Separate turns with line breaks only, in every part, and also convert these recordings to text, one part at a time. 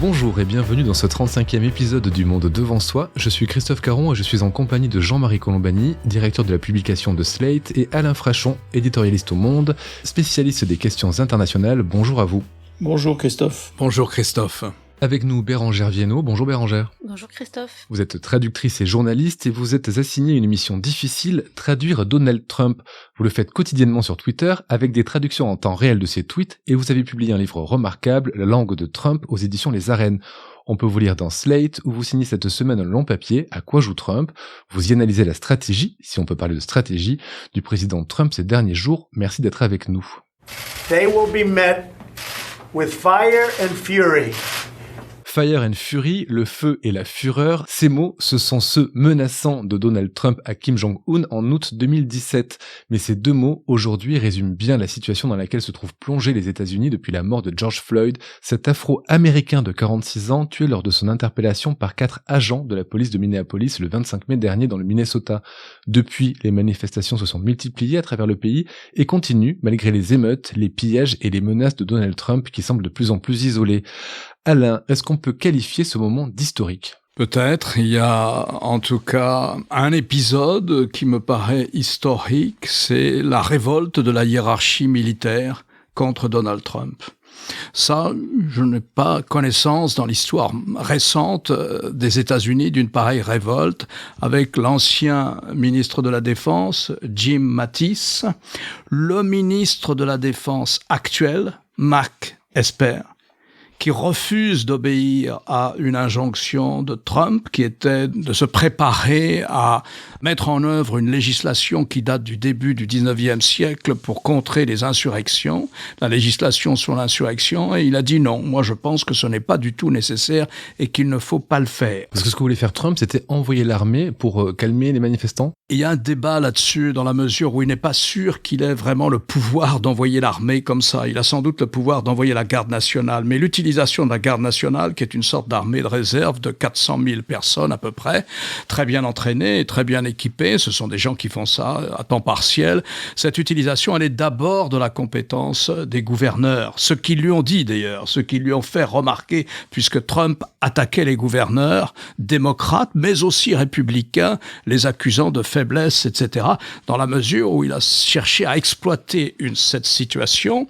Bonjour et bienvenue dans ce 35e épisode du Monde Devant Soi. Je suis Christophe Caron et je suis en compagnie de Jean-Marie Colombani, directeur de la publication de Slate, et Alain Frachon, éditorialiste au Monde, spécialiste des questions internationales. Bonjour à vous.
Bonjour Christophe.
Bonjour Christophe.
Avec nous Bérangère Viennot. Bonjour Bérangère.
Bonjour Christophe.
Vous êtes traductrice et journaliste et vous êtes assignée une mission difficile, traduire Donald Trump. Vous le faites quotidiennement sur Twitter avec des traductions en temps réel de ses tweets et vous avez publié un livre remarquable, La langue de Trump, aux éditions Les Arènes. On peut vous lire dans Slate où vous signez cette semaine un long papier, À quoi joue Trump ? Vous y analysez la stratégie, si on peut parler de stratégie, du président Trump ces derniers jours. Merci d'être avec nous.
They will be met with fire and fury.
Fire and Fury, le feu et la fureur, ces mots, ce sont ceux menaçants de Donald Trump à Kim Jong-un en août 2017. Mais ces deux mots, aujourd'hui, résument bien la situation dans laquelle se trouvent plongés les États-Unis depuis la mort de George Floyd, cet Afro-Américain de 46 ans tué lors de son interpellation par 4 agents de la police de Minneapolis le 25 mai dernier dans le Minnesota. Depuis, les manifestations se sont multipliées à travers le pays et continuent malgré les émeutes, les pillages et les menaces de Donald Trump qui semblent de plus en plus isolés. Alain, est-ce qu'on peut qualifier ce moment d'historique ?
Peut-être, il y a en tout cas un épisode qui me paraît historique, c'est la révolte de la hiérarchie militaire contre Donald Trump. Ça, je n'ai pas connaissance dans l'histoire récente des États-Unis d'une pareille révolte avec l'ancien ministre de la Défense, Jim Mattis, le ministre de la Défense actuel, Mark Esper, qui refuse d'obéir à une injonction de Trump, qui était de se préparer à mettre en œuvre une législation qui date du début du 19e siècle pour contrer les insurrections, la législation sur l'insurrection, et il a dit non, moi je pense que ce n'est pas du tout nécessaire et qu'il ne faut pas le faire.
Parce que ce que voulait faire Trump, c'était envoyer l'armée pour calmer les manifestants ?
Il y a un débat là-dessus dans la mesure où il n'est pas sûr qu'il ait vraiment le pouvoir d'envoyer l'armée comme ça. Il a sans doute le pouvoir d'envoyer la garde nationale, mais l'utilisation de la garde nationale, qui est une sorte d'armée de réserve de 400 000 personnes à peu près, très bien entraînées et très bien équipées, ce sont des gens qui font ça à temps partiel. Cette utilisation, elle est d'abord de la compétence des gouverneurs. Ce qu'ils lui ont dit d'ailleurs, ce qu'ils lui ont fait remarquer, puisque Trump attaquait les gouverneurs démocrates, mais aussi républicains, les accusant de faiblesse, etc., dans la mesure où il a cherché à exploiter cette situation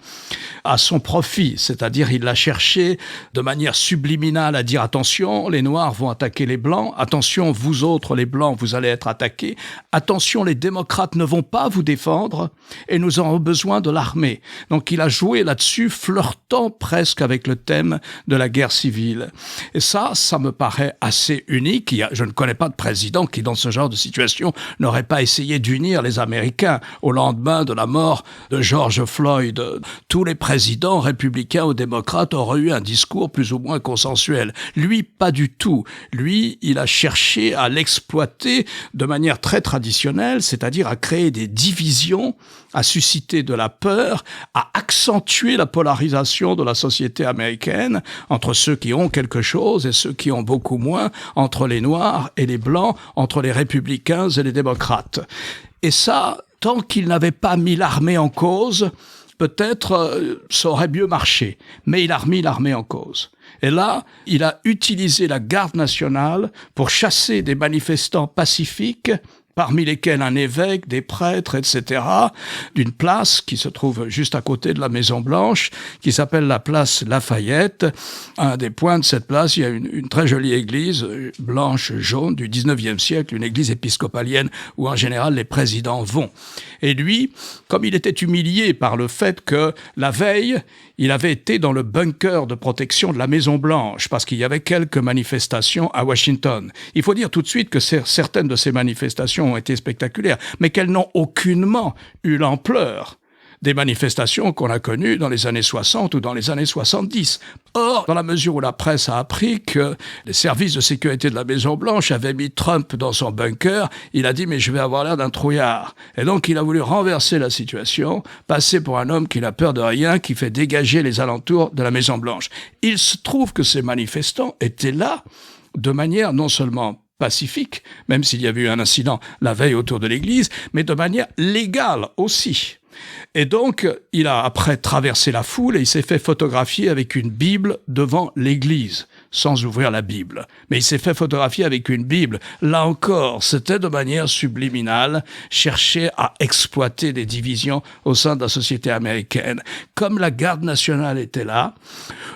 à son profit, c'est-à-dire il a cherché de manière subliminale à dire attention, les Noirs vont attaquer les Blancs, attention, vous autres, les Blancs, vous allez être attaqués, attention, les démocrates ne vont pas vous défendre et nous aurons besoin de l'armée. Donc il a joué là-dessus, flirtant presque avec le thème de la guerre civile. Et ça me paraît assez unique. Je ne connais pas de président qui, dans ce genre de situation, n'aurait pas essayé d'unir les Américains au lendemain de la mort de George Floyd. Tous les présidents républicains ou démocrates auraient eu un discours plus ou moins consensuel. Lui, pas du tout. Lui, il a cherché à l'exploiter de manière très traditionnelle, c'est-à-dire à créer des divisions, à susciter de la peur, à accentuer la polarisation de la société américaine entre ceux qui ont quelque chose et ceux qui ont beaucoup moins, entre les Noirs et les Blancs, entre les républicains et les démocrates. Et ça, tant qu'il n'avait pas mis l'armée en cause, peut-être ça aurait mieux marché. Mais il a remis l'armée en cause. Et là, il a utilisé la garde nationale pour chasser des manifestants pacifiques, parmi lesquels un évêque, des prêtres, etc., d'une place qui se trouve juste à côté de la Maison-Blanche, qui s'appelle la place Lafayette. À un des points de cette place, il y a une très jolie église blanche-jaune du 19e siècle, une église épiscopalienne où en général les présidents vont. Et lui, comme il était humilié par le fait que la veille, il avait été dans le bunker de protection de la Maison-Blanche parce qu'il y avait quelques manifestations à Washington. Il faut dire tout de suite que certaines de ces manifestations ont été spectaculaires, mais qu'elles n'ont aucunement eu l'ampleur des manifestations qu'on a connues dans les années 60 ou dans les années 70. Or, dans la mesure où la presse a appris que les services de sécurité de la Maison-Blanche avaient mis Trump dans son bunker, il a dit « mais je vais avoir l'air d'un trouillard ». Et donc, il a voulu renverser la situation, passer pour un homme qui n'a peur de rien, qui fait dégager les alentours de la Maison-Blanche. Il se trouve que ces manifestants étaient là de manière non seulement pacifique, même s'il y avait eu un incident la veille autour de l'église, mais de manière légale aussi. Et donc, il a après traversé la foule et il s'est fait photographier avec une Bible devant l'église. sans ouvrir la Bible. Mais il s'est fait photographier avec une Bible. Là encore, c'était de manière subliminale, chercher à exploiter des divisions au sein de la société américaine. Comme la garde nationale était là,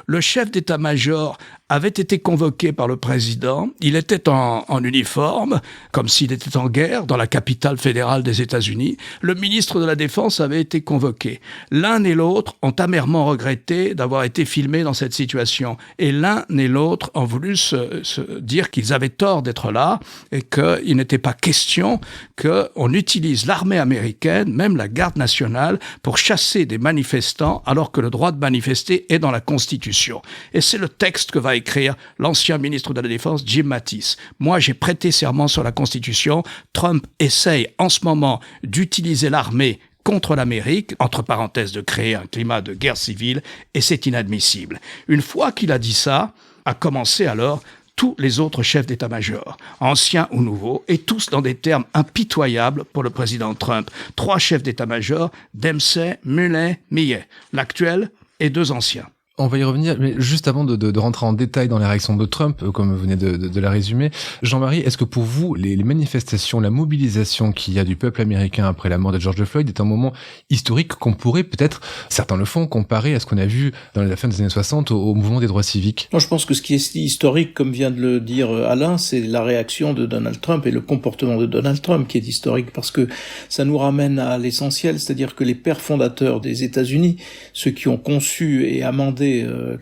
le chef d'état-major avait été convoqué par le président. Il était en uniforme, comme s'il était en guerre, dans la capitale fédérale des États-Unis. Le ministre de la Défense avait été convoqué. L'un et l'autre ont amèrement regretté d'avoir été filmés dans cette situation. Et l'un et l'autre ont voulu se dire qu'ils avaient tort d'être là et qu'il n'était pas question qu'on utilise l'armée américaine, même la garde nationale, pour chasser des manifestants alors que le droit de manifester est dans la Constitution. Et c'est le texte que va écrire l'ancien ministre de la Défense, Jim Mattis. Moi, j'ai prêté serment sur la Constitution. Trump essaye en ce moment d'utiliser l'armée contre l'Amérique, entre parenthèses de créer un climat de guerre civile, et c'est inadmissible. Une fois qu'il a dit ça, a commencé alors tous les autres chefs d'état-major, anciens ou nouveaux, et tous dans des termes impitoyables pour le président Trump. 3 chefs d'état-major, Dempsey, Mullen, Milley. L'actuel et 2 anciens.
On va y revenir, mais juste avant de rentrer en détail dans les réactions de Trump, comme vous venez de la résumer, Jean-Marie, est-ce que pour vous, les manifestations, la mobilisation qu'il y a du peuple américain après la mort de George Floyd est un moment historique qu'on pourrait peut-être, certains le font, comparer à ce qu'on a vu dans la fin des années 60 au mouvement des droits civiques?
Non, je pense que ce qui est historique, comme vient de le dire Alain, c'est la réaction de Donald Trump et le comportement de Donald Trump qui est historique parce que ça nous ramène à l'essentiel, c'est-à-dire que les pères fondateurs des États-Unis, ceux qui ont conçu et amendé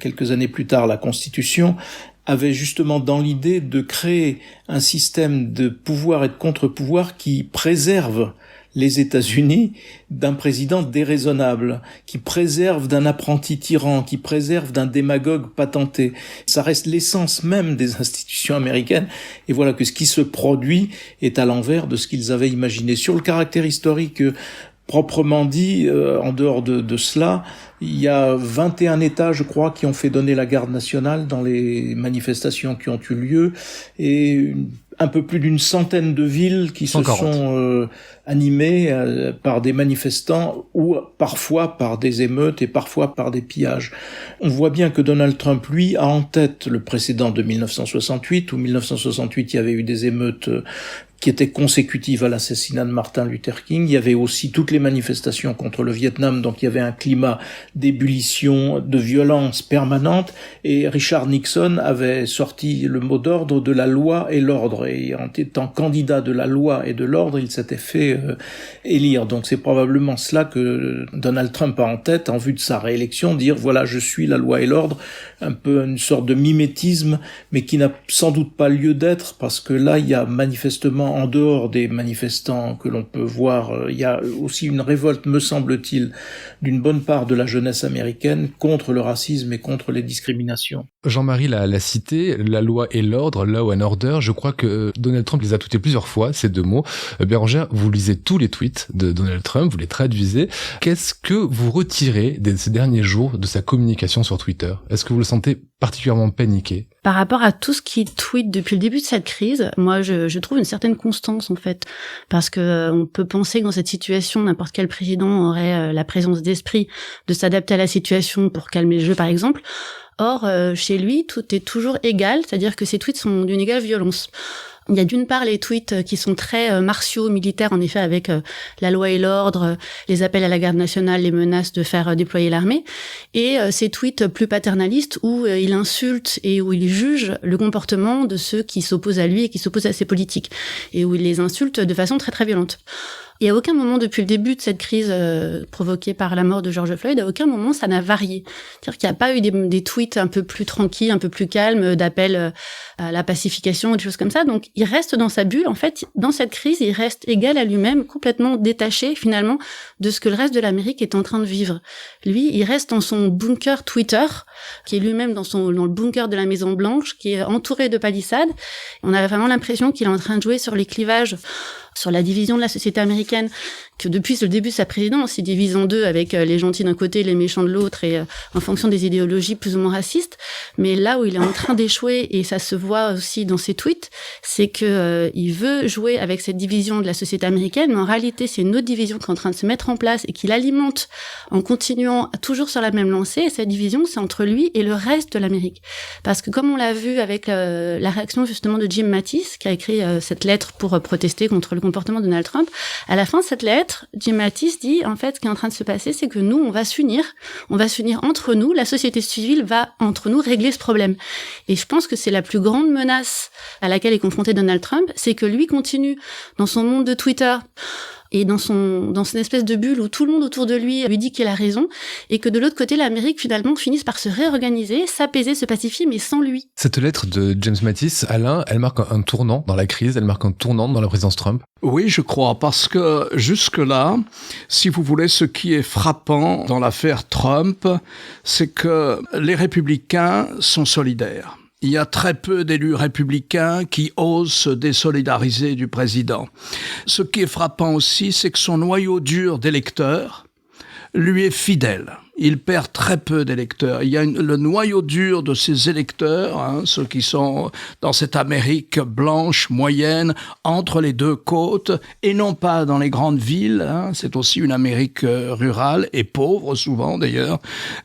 quelques années plus tard la Constitution, avait justement dans l'idée de créer un système de pouvoir et de contre-pouvoir qui préserve les États-Unis d'un président déraisonnable, qui préserve d'un apprenti tyran, qui préserve d'un démagogue patenté. Ça reste l'essence même des institutions américaines. Et voilà que ce qui se produit est à l'envers de ce qu'ils avaient imaginé. Sur le caractère historique proprement dit, en dehors de cela, il y a 21 États, je crois, qui ont fait donner la garde nationale dans les manifestations qui ont eu lieu, et un peu plus d'une centaine de villes qui 140. Se sont animées par des manifestants ou parfois par des émeutes et parfois par des pillages. On voit bien que Donald Trump, lui, a en tête le précédent de 1968, où 1968, il y avait eu des émeutes qui étaient consécutives à l'assassinat de Martin Luther King. Il y avait aussi toutes les manifestations contre le Vietnam, donc il y avait un climat d'ébullition, de violence permanente, et Richard Nixon avait sorti le mot d'ordre de la loi et l'ordre, et en étant candidat de la loi et de l'ordre, il s'était fait élire. Donc c'est probablement cela que Donald Trump a en tête, en vue de sa réélection, dire voilà, je suis la loi et l'ordre, un peu une sorte de mimétisme, mais qui n'a sans doute pas lieu d'être, parce que là, il y a manifestement, en dehors des manifestants que l'on peut voir, il y a aussi une révolte, me semble-t-il, d'une bonne part de la jeunesse américaine contre le racisme et contre les discriminations.
Jean-Marie l'a cité, la loi et l'ordre, law and order, je crois que Donald Trump les a tweetés plusieurs fois, ces 2 mots. Bérangère, vous lisez tous les tweets de Donald Trump, vous les traduisez. Qu'est-ce que vous retirez de ces derniers jours de sa communication sur Twitter? Est-ce que vous le sentez particulièrement paniqué?
Par rapport à tout ce qu'il tweet depuis le début de cette crise, moi je trouve une certaine constance en fait, parce que on peut penser que dans cette situation, n'importe quel président aurait la présence d'esprit de s'adapter à la situation pour calmer le jeu par exemple. Or, chez lui, tout est toujours égal, c'est-à-dire que ses tweets sont d'une égale violence. Il y a d'une part les tweets qui sont très martiaux, militaires, en effet, avec la loi et l'ordre, les appels à la garde nationale, les menaces de faire déployer l'armée, et ces tweets plus paternalistes où il insulte et où il juge le comportement de ceux qui s'opposent à lui et qui s'opposent à ses politiques, et où il les insulte de façon très très violente. Et à aucun moment depuis le début de cette crise provoquée par la mort de George Floyd, à aucun moment ça n'a varié. C'est-à-dire qu'il n'y a pas eu des tweets un peu plus tranquilles, un peu plus calmes, d'appels à la pacification ou des choses comme ça. Donc il reste dans sa bulle. En fait, dans cette crise, il reste égal à lui-même, complètement détaché finalement de ce que le reste de l'Amérique est en train de vivre. Lui, il reste dans son bunker Twitter, qui est lui-même dans le bunker de la Maison Blanche, qui est entouré de palissades. On a vraiment l'impression qu'il est en train de jouer sur les clivages, sur la division de la société américaine, que depuis le début de sa présidence, il divise en deux avec les gentils d'un côté, les méchants de l'autre, et en fonction des idéologies plus ou moins racistes. Mais là où il est en train d'échouer, et ça se voit aussi dans ses tweets, c'est que il veut jouer avec cette division de la société américaine, mais en réalité, c'est une autre division qui est en train de se mettre en place et qu'il alimente en continuant toujours sur la même lancée. Et cette division, c'est entre lui et le reste de l'Amérique. Parce que comme on l'a vu avec la réaction justement de Jim Mattis, qui a écrit cette lettre pour protester contre le comportement de Donald Trump, à la fin de cette lettre, Jim Mattis dit, en fait, ce qui est en train de se passer, c'est que nous, on va s'unir entre nous, la société civile va, entre nous, régler ce problème. Et je pense que c'est la plus grande menace à laquelle est confronté Donald Trump, c'est que lui continue, dans son monde de Twitter, et dans cette espèce de bulle où tout le monde autour de lui dit qu'il a raison, et que de l'autre côté, l'Amérique, finalement, finisse par se réorganiser, s'apaiser, se pacifier, mais sans lui.
Cette lettre de James Mattis, Alain, elle marque un tournant dans la crise, elle marque un tournant dans la présidence Trump.
Oui, je crois, parce que jusque-là, si vous voulez, ce qui est frappant dans l'affaire Trump, c'est que les républicains sont solidaires. Il y a très peu d'élus républicains qui osent se désolidariser du président. Ce qui est frappant aussi, c'est que son noyau dur d'électeurs lui est fidèle. Il perd très peu d'électeurs. Il y a le noyau dur de ses électeurs, ceux qui sont dans cette Amérique blanche, moyenne, entre les deux côtes, et non pas dans les grandes villes. C'est aussi une Amérique rurale et pauvre, souvent d'ailleurs.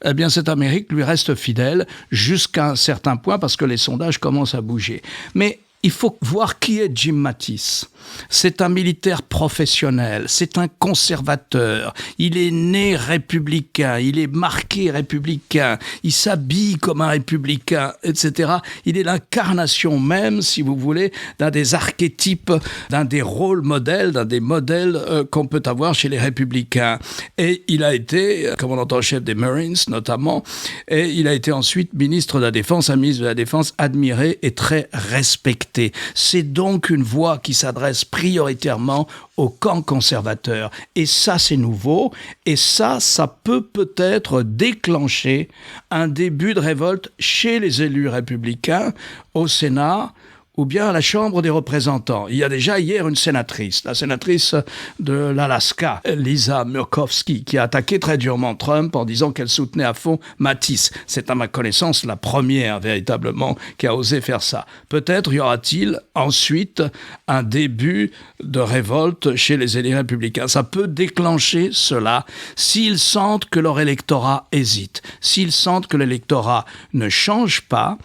Eh bien, cette Amérique lui reste fidèle jusqu'à un certain point, parce que les sondages commencent à bouger. Mais il faut voir qui est Jim Mattis. C'est un militaire professionnel, c'est un conservateur, il est né républicain, il est marqué républicain, il s'habille comme un républicain, etc. Il est l'incarnation même, si vous voulez, d'un des archétypes, d'un des rôles modèles, d'un des modèles qu'on peut avoir chez les républicains. Et il a été commandant-en-chef des Marines, notamment, et il a été ensuite ministre de la Défense, un ministre de la Défense admiré et très respecté. C'est donc une voix qui s'adresse prioritairement au camp conservateur. Et ça, c'est nouveau. Et ça peut peut-être déclencher un début de révolte chez les élus républicains au Sénat ou bien à la Chambre des représentants. Il y a déjà hier une sénatrice, la sénatrice de l'Alaska, Lisa Murkowski, qui a attaqué très durement Trump en disant qu'elle soutenait à fond Mattis. C'est à ma connaissance la première véritablement qui a osé faire ça. Peut-être y aura-t-il ensuite un début de révolte chez les élus républicains. Ça peut déclencher cela s'ils sentent que leur électorat hésite, s'ils sentent que l'électorat ne change pas,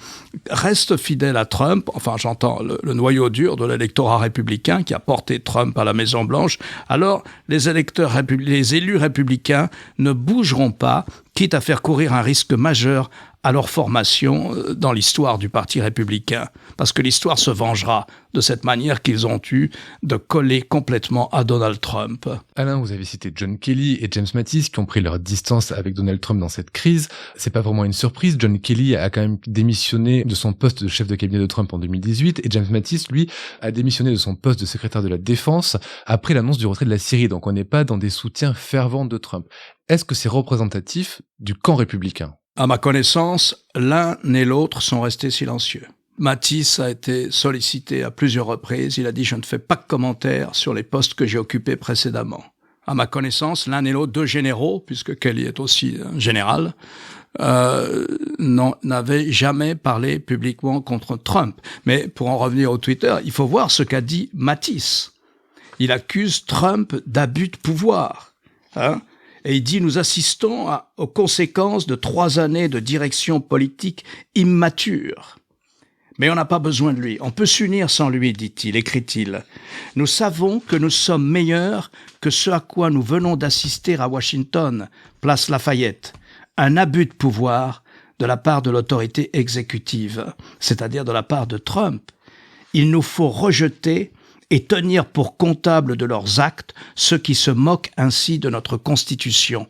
reste fidèle à Trump, enfin j'entends le noyau dur de l'électorat républicain qui a porté Trump à la Maison-Blanche, alors les élus républicains ne bougeront pas, quitte à faire courir un risque majeur à leur formation dans l'histoire du Parti républicain. Parce que l'histoire se vengera de cette manière qu'ils ont eue de coller complètement à Donald Trump.
Alain, vous avez cité John Kelly et James Mattis qui ont pris leur distance avec Donald Trump dans cette crise. C'est pas vraiment une surprise. John Kelly a quand même démissionné de son poste de chef de cabinet de Trump en 2018 et James Mattis, lui, a démissionné de son poste de secrétaire de la Défense après l'annonce du retrait de la Syrie. Donc on n'est pas dans des soutiens fervents de Trump. Est-ce que c'est représentatif du camp républicain ?
À ma connaissance, l'un et l'autre sont restés silencieux. Mattis a été sollicité à plusieurs reprises. Il a dit « Je ne fais pas de commentaires sur les postes que j'ai occupés précédemment ». À ma connaissance, l'un et l'autre, deux généraux, puisque Kelly est aussi un général, n'avaient jamais parlé publiquement contre Trump. Mais pour en revenir au Twitter, il faut voir ce qu'a dit Mattis. Il accuse Trump d'abus de pouvoir. Et il dit « Nous assistons aux conséquences de 3 années de direction politique immature. » Mais on n'a pas besoin de lui. On peut s'unir sans lui, dit-il, écrit-il. Nous savons que nous sommes meilleurs que ce à quoi nous venons d'assister à Washington, place Lafayette. Un abus de pouvoir de la part de l'autorité exécutive, c'est-à-dire de la part de Trump. Il nous faut rejeter et tenir pour comptables de leurs actes ceux qui se moquent ainsi de notre Constitution.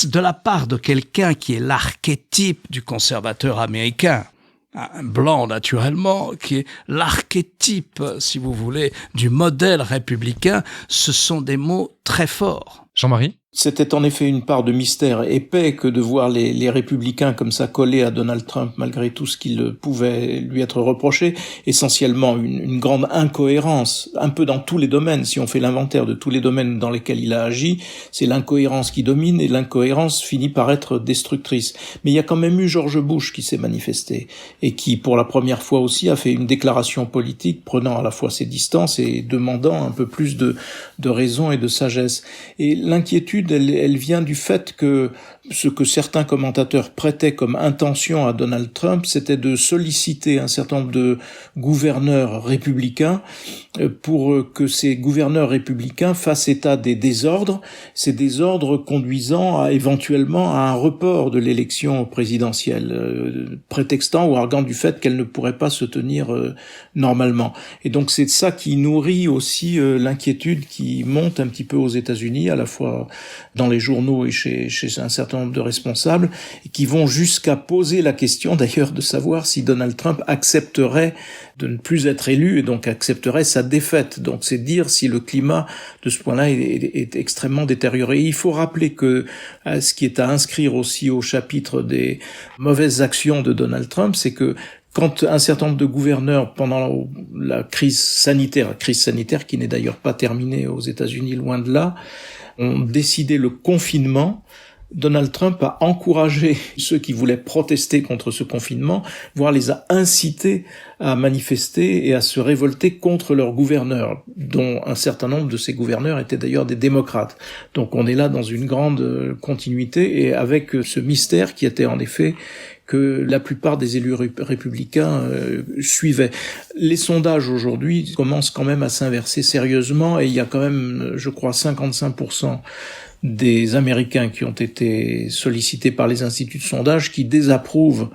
De la part de quelqu'un qui est l'archétype du conservateur américain, un blanc naturellement, qui est l'archétype, si vous voulez, du modèle républicain, ce sont des mots très forts.
Jean-Marie ?
C'était en effet une part de mystère épais que de voir les républicains comme ça collés à Donald Trump malgré tout ce qu'il pouvait lui être reproché. Essentiellement une grande incohérence, un peu dans tous les domaines. Si on fait l'inventaire de tous les domaines dans lesquels il a agi, c'est l'incohérence qui domine et l'incohérence finit par être destructrice. Mais il y a quand même eu George Bush qui s'est manifesté et qui pour la première fois aussi a fait une déclaration politique prenant à la fois ses distances et demandant un peu plus de raison et de sagesse. Et l'inquiétude elle vient du fait que ce que certains commentateurs prêtaient comme intention à Donald Trump, c'était de solliciter un certain nombre de gouverneurs républicains pour que ces gouverneurs républicains fassent état des désordres, ces désordres conduisant éventuellement à un report de l'élection présidentielle, prétextant ou arguant du fait qu'elle ne pourrait pas se tenir normalement. Et donc c'est ça qui nourrit aussi l'inquiétude qui monte un petit peu aux États-Unis, à la fois dans les journaux et chez un certain nombre de responsables, et qui vont jusqu'à poser la question d'ailleurs de savoir si Donald Trump accepterait de ne plus être élu et donc accepterait sa défaite. Donc c'est dire si le climat de ce point-là est extrêmement détérioré. Et il faut rappeler que ce qui est à inscrire aussi au chapitre des mauvaises actions de Donald Trump, c'est que quand un certain nombre de gouverneurs, pendant la crise sanitaire qui n'est d'ailleurs pas terminée aux États-Unis, loin de là, ont décidé le confinement, Donald Trump a encouragé ceux qui voulaient protester contre ce confinement, voire les a incités à manifester et à se révolter contre leurs gouverneurs, dont un certain nombre de ces gouverneurs étaient d'ailleurs des démocrates. Donc on est là dans une grande continuité et avec ce mystère qui était en effet que la plupart des élus républicains suivaient. Les sondages aujourd'hui commencent quand même à s'inverser sérieusement et il y a quand même, je crois, 55% des Américains qui ont été sollicités par les instituts de sondage qui désapprouvent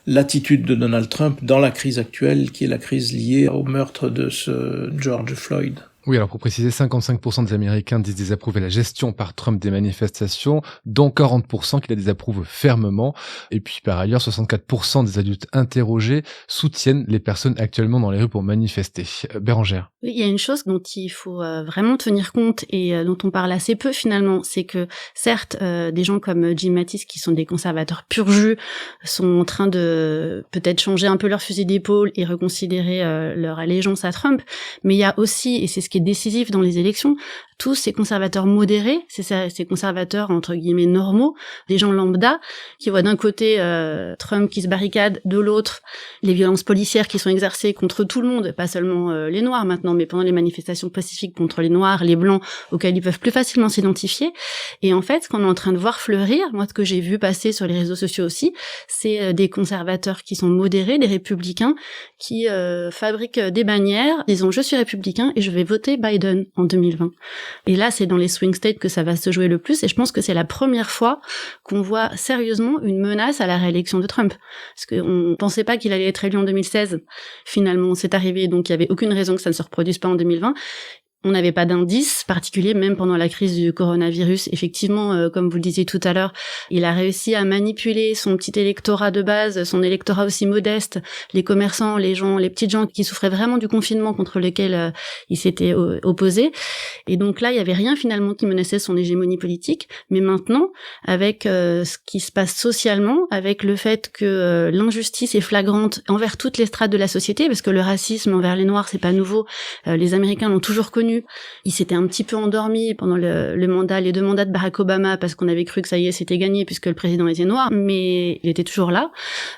l'attitude de Donald Trump dans la crise actuelle, qui est la crise liée au meurtre de ce George Floyd.
Oui, alors pour préciser, 55% des Américains disent désapprouver la gestion par Trump des manifestations, dont 40% qui la désapprouvent fermement. Et puis par ailleurs, 64% des adultes interrogés soutiennent les personnes actuellement dans les rues pour manifester. Bérangère.
Oui, il y a une chose dont il faut vraiment tenir compte et dont on parle assez peu finalement, c'est que certes, des gens comme Jim Mattis, qui sont des conservateurs pur jus, sont en train de peut-être changer un peu leur fusil d'épaule et reconsidérer leur allégeance à Trump, mais il y a aussi, et c'est ce qui est décisif dans les élections, tous ces conservateurs modérés, ces conservateurs entre guillemets normaux, des gens lambda, qui voient d'un côté Trump qui se barricade, de l'autre les violences policières qui sont exercées contre tout le monde, pas seulement les Noirs maintenant, mais pendant les manifestations pacifiques contre les Noirs, les Blancs, auxquels ils peuvent plus facilement s'identifier. Et en fait, ce qu'on est en train de voir fleurir, moi ce que j'ai vu passer sur les réseaux sociaux aussi, c'est des conservateurs qui sont modérés, des républicains qui fabriquent des bannières, disons je suis républicain et je vais voter Biden en 2020. Et là, c'est dans les swing states que ça va se jouer le plus, et je pense que c'est la première fois qu'on voit sérieusement une menace à la réélection de Trump. Parce qu'on pensait pas qu'il allait être élu en 2016. Finalement, c'est arrivé, donc il y avait aucune raison que ça ne se reproduise pas en 2020. On n'avait pas d'indice particulier, même pendant la crise du coronavirus. Effectivement, comme vous le disiez tout à l'heure, il a réussi à manipuler son petit électorat de base, son électorat aussi modeste, les commerçants, les petites gens qui souffraient vraiment du confinement contre lequel il s'était opposé. Et donc là, il y avait rien finalement qui menaçait son hégémonie politique. Mais maintenant, avec ce qui se passe socialement, avec le fait que l'injustice est flagrante envers toutes les strates de la société, parce que le racisme envers les Noirs, c'est pas nouveau. Les Américains l'ont toujours connu. Il s'était un petit peu endormi pendant les 2 mandats de Barack Obama parce qu'on avait cru que ça y est, c'était gagné puisque le président était noir, mais il était toujours là.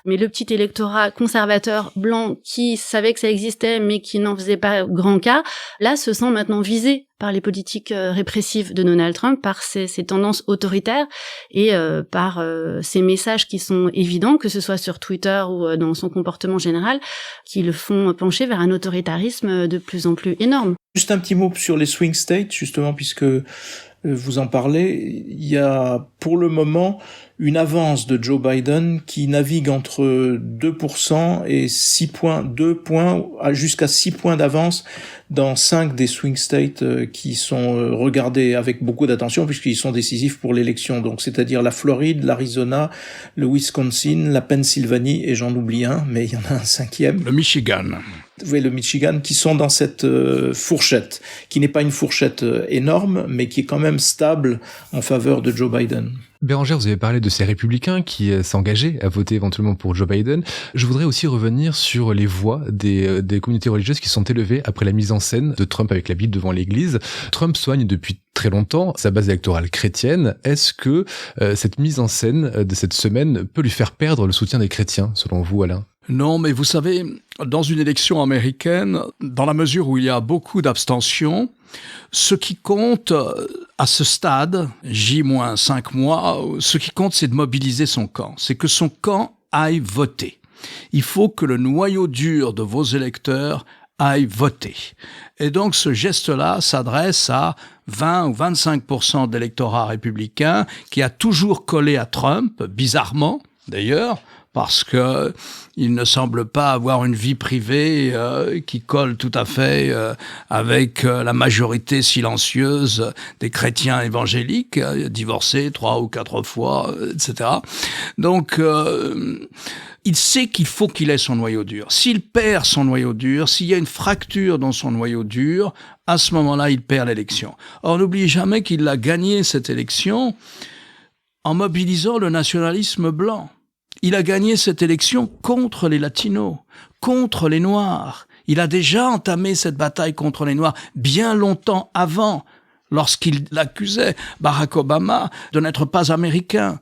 Mais le petit électorat conservateur blanc qui savait que ça existait mais qui n'en faisait pas grand cas, là se sent maintenant visé par les politiques répressives de Donald Trump, par ses tendances autoritaires et par ces messages qui sont évidents, que ce soit sur Twitter ou dans son comportement général, qui le font pencher vers un autoritarisme de plus en plus énorme.
Juste un petit mot sur les swing states, justement, puisque vous en parlez. Il y a pour le moment une avance de Joe Biden qui navigue entre 2% et 6 points, 2 points, jusqu'à 6 points d'avance dans 5 des swing states qui sont regardés avec beaucoup d'attention puisqu'ils sont décisifs pour l'élection. Donc, c'est-à-dire la Floride, l'Arizona, le Wisconsin, la Pennsylvanie et j'en oublie un, mais il y en a un 5e.
Le Michigan.
et le Michigan, qui sont dans cette fourchette, qui n'est pas une fourchette énorme, mais qui est quand même stable en faveur de Joe Biden.
Bérangère, vous avez parlé de ces républicains qui s'engageaient à voter éventuellement pour Joe Biden. Je voudrais aussi revenir sur les voix des communautés religieuses qui sont élevées après la mise en scène de Trump avec la Bible devant l'église. Trump soigne depuis très longtemps sa base électorale chrétienne. Est-ce que cette mise en scène de cette semaine peut lui faire perdre le soutien des chrétiens, selon vous, Alain ?
Non, mais vous savez, dans une élection américaine, dans la mesure où il y a beaucoup d'abstention, ce qui compte à ce stade, J-5 mois, ce qui compte, c'est de mobiliser son camp. C'est que son camp aille voter. Il faut que le noyau dur de vos électeurs aille voter. Et donc, ce geste-là s'adresse à 20 ou 25% d'électorat républicain qui a toujours collé à Trump, bizarrement d'ailleurs, parce que il ne semble pas avoir une vie privée qui colle tout à fait avec la majorité silencieuse des chrétiens évangéliques, divorcés 3 ou 4 fois, etc. Donc, il sait qu'il faut qu'il ait son noyau dur. S'il perd son noyau dur, s'il y a une fracture dans son noyau dur, à ce moment-là, il perd l'élection. Or, n'oubliez jamais qu'il a gagné cette élection en mobilisant le nationalisme blanc. Il a gagné cette élection contre les latinos, contre les noirs. Il a déjà entamé cette bataille contre les noirs bien longtemps avant, lorsqu'il accusait Barack Obama de n'être pas américain,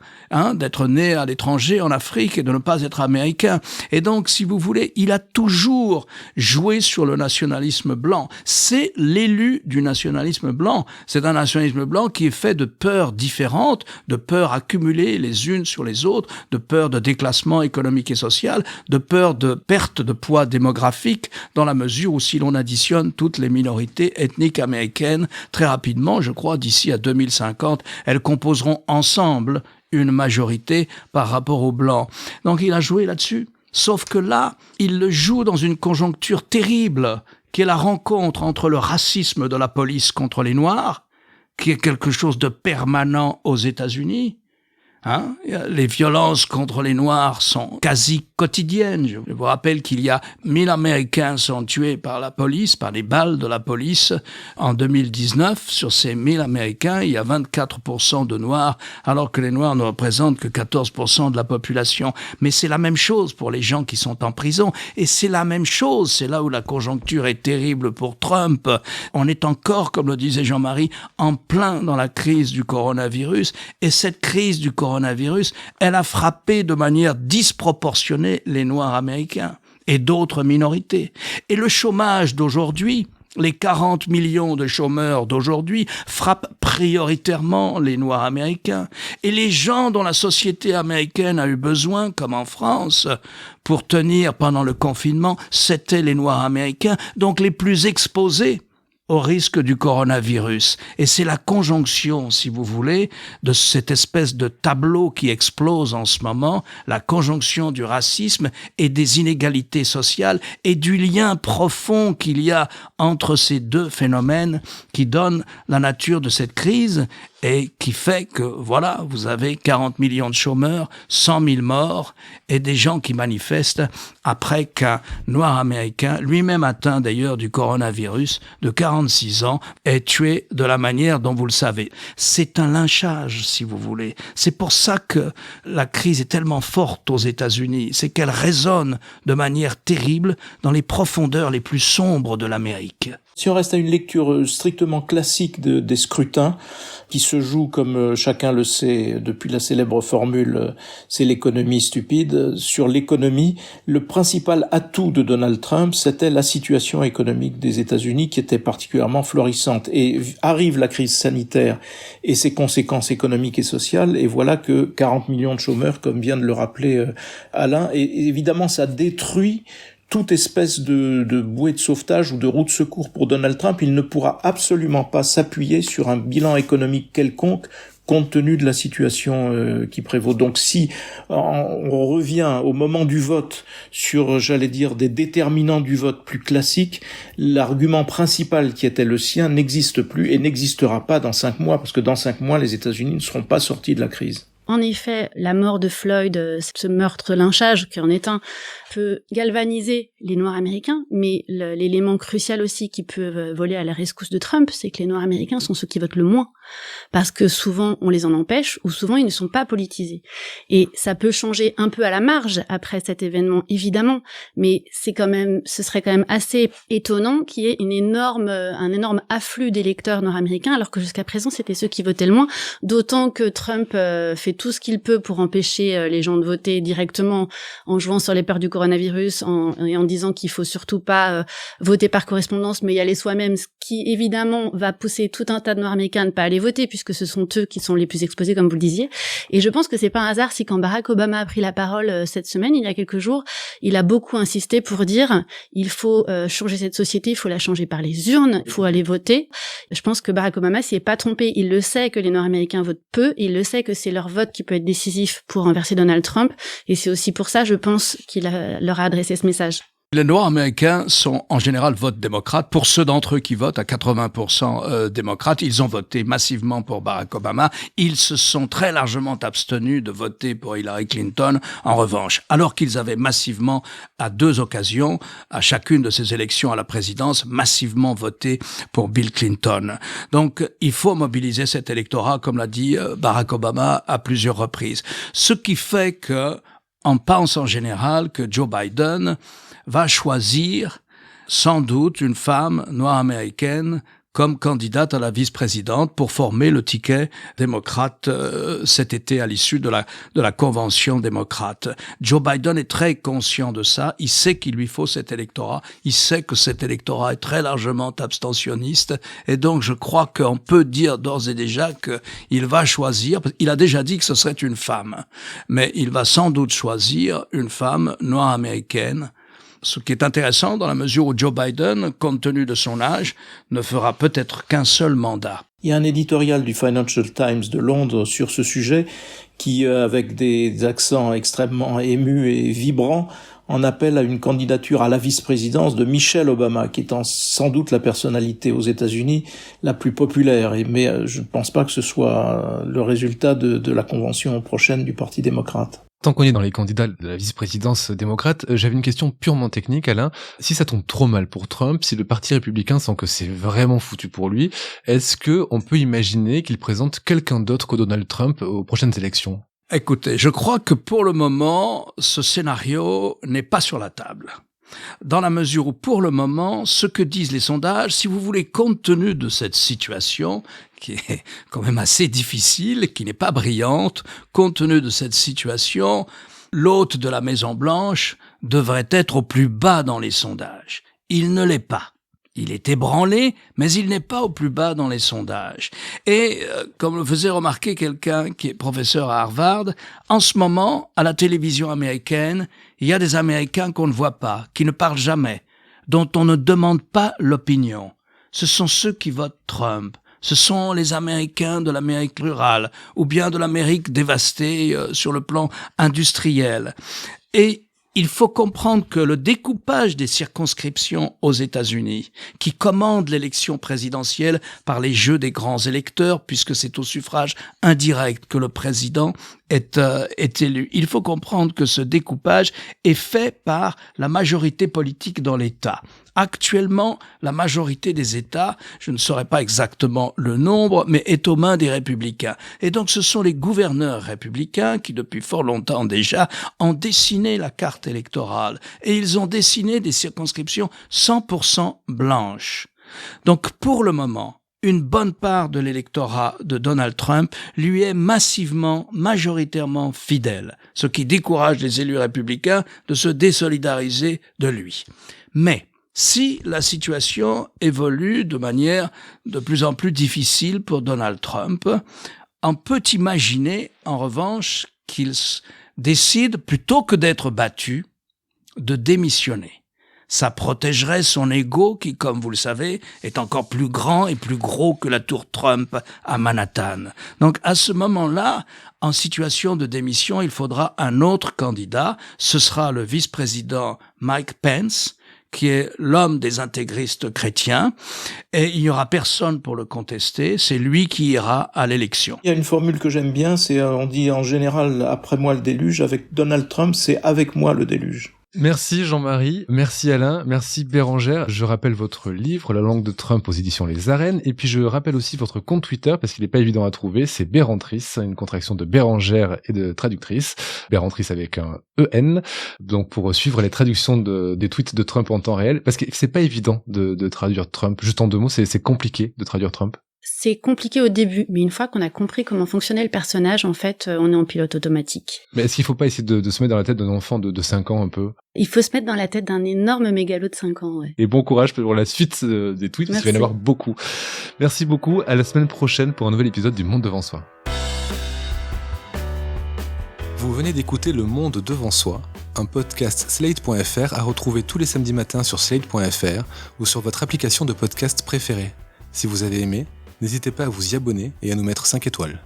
d'être né à l'étranger en Afrique et de ne pas être américain. Et donc, si vous voulez, il a toujours joué sur le nationalisme blanc. C'est l'élu du nationalisme blanc. C'est un nationalisme blanc qui est fait de peurs différentes, de peurs accumulées les unes sur les autres, de peurs de déclassement économique et social, de peurs de perte de poids démographique, dans la mesure où si l'on additionne toutes les minorités ethniques américaines, très rapidement, je crois, d'ici à 2050, elles composeront ensemble une majorité par rapport aux Blancs. Donc il a joué là-dessus. Sauf que là, il le joue dans une conjoncture terrible, qui est la rencontre entre le racisme de la police contre les Noirs, qui est quelque chose de permanent aux États-Unis. Les violences contre les Noirs sont quasi quotidiennes. Je vous rappelle qu'il y a 1000 Américains sont tués par la police, par les balles de la police. En 2019, sur ces 1000 Américains, il y a 24% de Noirs, alors que les Noirs ne représentent que 14% de la population. Mais c'est la même chose pour les gens qui sont en prison. Et c'est la même chose, c'est là où la conjoncture est terrible pour Trump. On est encore, comme le disait Jean-Marie, en plein dans la crise du coronavirus. Et cette crise du coronavirus, elle a frappé de manière disproportionnée les Noirs américains et d'autres minorités. Et le chômage d'aujourd'hui, les 40 millions de chômeurs d'aujourd'hui frappent prioritairement les Noirs américains. Et les gens dont la société américaine a eu besoin, comme en France, pour tenir pendant le confinement, c'étaient les Noirs américains, donc les plus exposés au risque du coronavirus. Et c'est la conjonction, si vous voulez, de cette espèce de tableau qui explose en ce moment, la conjonction du racisme et des inégalités sociales et du lien profond qu'il y a entre ces deux phénomènes qui donnent la nature de cette crise et qui fait que, voilà, vous avez 40 millions de chômeurs, 100 000 morts et des gens qui manifestent après qu'un Noir américain, lui-même atteint d'ailleurs du coronavirus, de 46 ans, est tué de la manière dont vous le savez. C'est un lynchage, si vous voulez. C'est pour ça que la crise est tellement forte aux États-Unis. C'est qu'elle résonne de manière terrible dans les profondeurs les plus sombres de l'Amérique.
Si on reste à une lecture strictement classique des scrutins, qui se jouent, comme chacun le sait, depuis la célèbre formule « c'est l'économie stupide », sur l'économie, le principal atout de Donald Trump, c'était la situation économique des États-Unis qui était particulièrement florissante. Et arrive la crise sanitaire et ses conséquences économiques et sociales, et voilà que 40 millions de chômeurs, comme vient de le rappeler Alain, et évidemment ça détruit toute espèce de bouée de sauvetage ou de roue de secours pour Donald Trump. Il ne pourra absolument pas s'appuyer sur un bilan économique quelconque compte tenu de la situation qui prévaut. Donc si on revient au moment du vote sur, j'allais dire, des déterminants du vote plus classiques, l'argument principal qui était le sien n'existe plus et n'existera pas dans 5 mois, parce que dans 5 mois, les États-Unis ne seront pas sortis de la crise.
en effet, la mort de Floyd, ce meurtre, lynchage qui en est un, peut galvaniser les Noirs américains, mais l'élément crucial aussi qui peut voler à la rescousse de Trump, c'est que les Noirs américains sont ceux qui votent le moins, parce que souvent on les en empêche, ou souvent ils ne sont pas politisés. Et ça peut changer un peu à la marge après cet événement, évidemment, mais ce serait quand même assez étonnant qu'il y ait un énorme afflux d'électeurs nord-américains, alors que jusqu'à présent c'était ceux qui votaient le moins, d'autant que Trump fait tout ce qu'il peut pour empêcher les gens de voter directement en jouant sur les peurs du coronavirus, et en disant qu'il faut surtout pas voter par correspondance, mais y aller soi-même, ce qui évidemment va pousser tout un tas de Nord-Américains à ne pas aller voter, puisque ce sont eux qui sont les plus exposés, comme vous le disiez. Et je pense que c'est pas un hasard si quand Barack Obama a pris la parole cette semaine, il y a quelques jours, il a beaucoup insisté pour dire il faut changer cette société, il faut la changer par les urnes, il faut aller voter. Je pense que Barack Obama s'y est pas trompé. Il le sait que les Nord-Américains votent peu, il le sait que c'est leur vote qui peut être décisif pour renverser Donald Trump, et c'est aussi pour ça, je pense, qu'il leur a adressé ce message.
Les Noirs américains sont en général vote démocrate. Pour ceux d'entre eux qui votent à 80% démocrates, ils ont voté massivement pour Barack Obama. Ils se sont très largement abstenus de voter pour Hillary Clinton, en revanche, alors qu'ils avaient massivement, à 2 occasions, à chacune de ces élections à la présidence, massivement voté pour Bill Clinton. Donc, il faut mobiliser cet électorat, comme l'a dit Barack Obama à plusieurs reprises. Ce qui fait que, on pense en général que Joe Biden va choisir sans doute une femme noire américaine comme candidate à la vice-présidente pour former le ticket démocrate cet été à l'issue de la convention démocrate. Joe Biden est très conscient de ça. Il sait qu'il lui faut cet électorat. Il sait que cet électorat est très largement abstentionniste. Et donc, je crois qu'on peut dire d'ores et déjà qu'il va choisir, il a déjà dit que ce serait une femme, mais il va sans doute choisir une femme noire américaine. Ce qui est intéressant dans la mesure où Joe Biden, compte tenu de son âge, ne fera peut-être qu'un seul mandat.
Il y a un éditorial du Financial Times de Londres sur ce sujet qui, avec des accents extrêmement émus et vibrants, en appelle à une candidature à la vice-présidence de Michelle Obama, qui est sans doute la personnalité aux États-Unis la plus populaire. Mais je ne pense pas que ce soit le résultat de la convention prochaine du Parti démocrate.
Tant qu'on est dans les candidats de la vice-présidence démocrate, j'avais une question purement technique, Alain. Si ça tombe trop mal pour Trump, si le Parti républicain sent que c'est vraiment foutu pour lui, est-ce que on peut imaginer qu'il présente quelqu'un d'autre que Donald Trump aux prochaines élections ?
Écoutez, je crois que pour le moment, ce scénario n'est pas sur la table. Dans la mesure où, pour le moment, ce que disent les sondages, si vous voulez, compte tenu de cette situation, qui est quand même assez difficile, qui n'est pas brillante, compte tenu de cette situation, l'hôte de la Maison-Blanche devrait être au plus bas dans les sondages. Il ne l'est pas. Il est ébranlé, mais il n'est pas au plus bas dans les sondages. Et, comme le faisait remarquer quelqu'un qui est professeur à Harvard, en ce moment, à la télévision américaine, il y a des Américains qu'on ne voit pas, qui ne parlent jamais, dont on ne demande pas l'opinion. Ce sont ceux qui votent Trump. Ce sont les Américains de l'Amérique rurale, ou bien de l'Amérique dévastée sur le plan industriel. Et il faut comprendre que le découpage des circonscriptions aux États-Unis, qui commande l'élection présidentielle par les jeux des grands électeurs, puisque c'est au suffrage indirect que le président est élu. Il faut comprendre que ce découpage est fait par la majorité politique dans l'État. Actuellement, la majorité des États, je ne saurais pas exactement le nombre, mais est aux mains des républicains. Et donc ce sont les gouverneurs républicains qui, depuis fort longtemps déjà, ont dessiné la carte électorale. Et ils ont dessiné des circonscriptions 100% blanches. Donc pour le moment, une bonne part de l'électorat de Donald Trump lui est majoritairement fidèle, ce qui décourage les élus républicains de se désolidariser de lui. Mais si la situation évolue de manière de plus en plus difficile pour Donald Trump, on peut imaginer, en revanche, qu'il décide, plutôt que d'être battu, de démissionner. Ça protégerait son ego qui, comme vous le savez, est encore plus grand et plus gros que la tour Trump à Manhattan. Donc à ce moment-là, en situation de démission, il faudra un autre candidat. Ce sera le vice-président Mike Pence, qui est l'homme des intégristes chrétiens, et il n'y aura personne pour le contester, c'est lui qui ira à l'élection.
Il y a une formule que j'aime bien, c'est on dit en général après moi le déluge, avec Donald Trump c'est avec moi le déluge.
Merci Jean-Marie, merci Alain, merci Bérangère. Je rappelle votre livre, La langue de Trump aux éditions Les Arènes, et puis je rappelle aussi votre compte Twitter, parce qu'il n'est pas évident à trouver, c'est Bérantrice, une contraction de Bérangère et de traductrice, Bérantrice avec un EN, donc pour suivre les traductions des tweets de Trump en temps réel, parce que c'est pas évident de traduire Trump, juste en 2 mots, c'est compliqué de traduire Trump.
C'est compliqué au début, mais une fois qu'on a compris comment fonctionnait le personnage, en fait, on est en pilote automatique.
Mais est-ce qu'il faut pas essayer de se mettre dans la tête d'un enfant de 5 ans un peu ?
Il faut se mettre dans la tête d'un énorme mégalo de 5 ans, ouais.
Et bon courage pour la suite des tweets, parce qu'il va y en avoir beaucoup. Merci beaucoup, à la semaine prochaine pour un nouvel épisode du Monde devant soi. Vous venez d'écouter Le Monde devant soi, un podcast Slate.fr à retrouver tous les samedis matins sur Slate.fr ou sur votre application de podcast préférée. Si vous avez aimé, n'hésitez pas à vous y abonner et à nous mettre 5 étoiles.